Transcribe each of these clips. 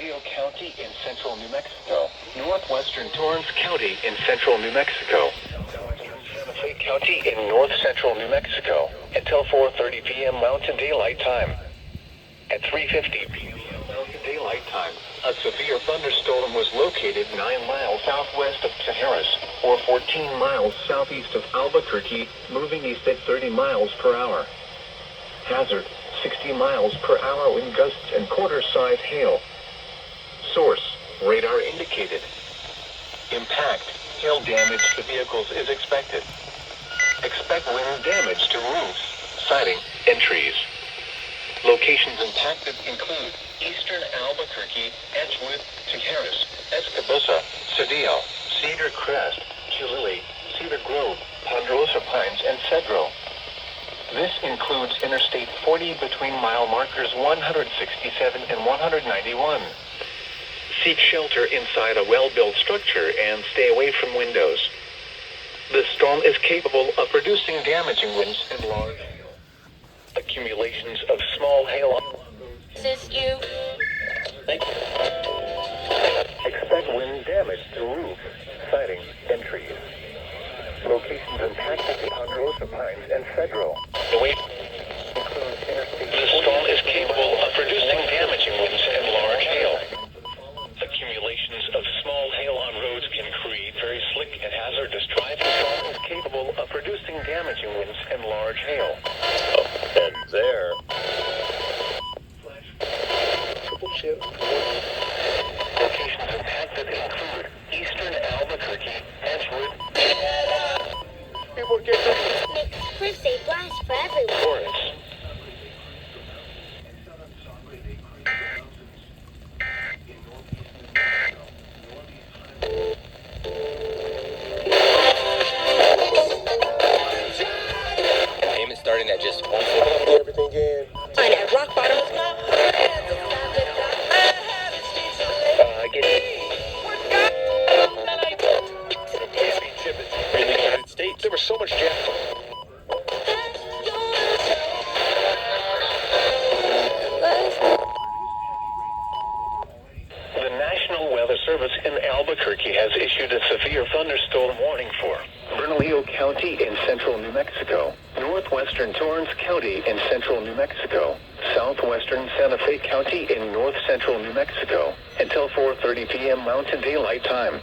Bernalillo County in central New Mexico, northwestern Torrance County in central New Mexico, southwestern Santa Fe County in north central New Mexico, until 4:30 p.m. Mountain Daylight Time. At 3:50 p.m. Mountain Daylight Time, a severe thunderstorm was located 9 miles southwest of Tijeras, or 14 miles southeast of Albuquerque, moving east at 30 miles per hour. Hazard, 60 miles per hour wind gusts and quarter-size hail. Source, radar indicated. Impact, hail damage to vehicles is expected. Expect wind damage to roofs, siding, and trees. Locations impacted include eastern Albuquerque, Edgewood, Tijeras, Escobosa, Cedillo, Cedar Crest, Chilili, Cedar Grove, Ponderosa Pines, and Cedro. This includes Interstate 40 between mile markers 167 and 191. Seek shelter inside a well-built structure and stay away from windows. The storm is capable of producing damaging winds and large hail. Accumulations of small hail. This is you. Thank you. Expect wind damage to roofs, siding, and trees. Locations impacted in Ponderosa Pines and Cedro. The storm is capable of producing damaging winds and large hail. Accumulations of small hail on roads can create very slick and hazardous driving. The storm is capable of producing damaging winds and large hail. Oh, and there. Triple chip. Locations impacted include eastern Albuquerque, Edgewood. People get Next birthday blast for everyone. Torrance. Payment starting at just $140. Everything in. Fine, at rock bottom. Get it. Championship in the United States. There was so much jam. The National Weather Service in Albuquerque has issued a severe thunderstorm warning for Bernalillo County in central New Mexico, northwestern Torrance County in central New Mexico, southwestern Santa Fe County in north central New Mexico, until 4:30 p.m. Mountain Daylight Time.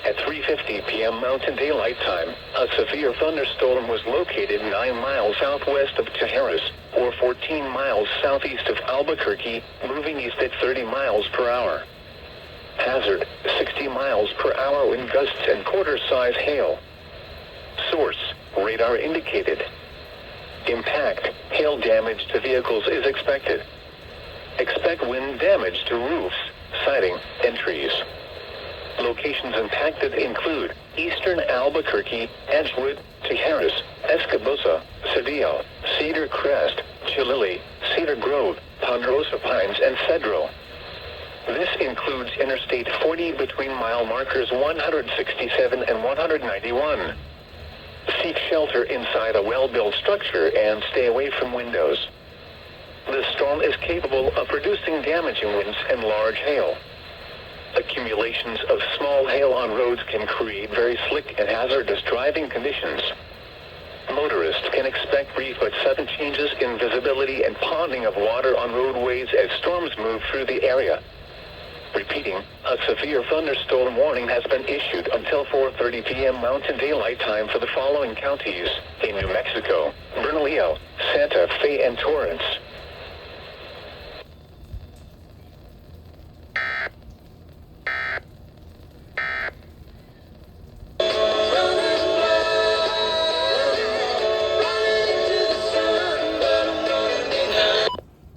At 3:50 p.m. Mountain Daylight Time, a severe thunderstorm was located 9 miles southwest of Tijeras, or 14 miles southeast of Albuquerque, moving east at 30 miles per hour. Hazard, 60 miles per hour wind gusts and quarter-size hail. Source, radar indicated. Impact, hail damage to vehicles is expected. Expect wind damage to roofs, siding, and trees. Locations impacted include eastern Albuquerque, Edgewood, Tijeras, Escobosa, Cedillo, Cedar Crest, Chilili, Cedar Grove, Ponderosa Pines, and Cedro. This includes Interstate 40 between mile markers 167 and 191. Seek shelter inside a well-built structure and stay away from windows. The storm is capable of producing damaging winds and large hail. Accumulations of small hail on roads can create very slick and hazardous driving conditions. Motorists can expect brief but sudden changes in visibility and ponding of water on roadways as storms move through the area. Repeating, a severe thunderstorm warning has been issued until 4:30 p.m. Mountain Daylight Time for the following counties in New Mexico: Bernalillo, Santa Fe, and Torrance.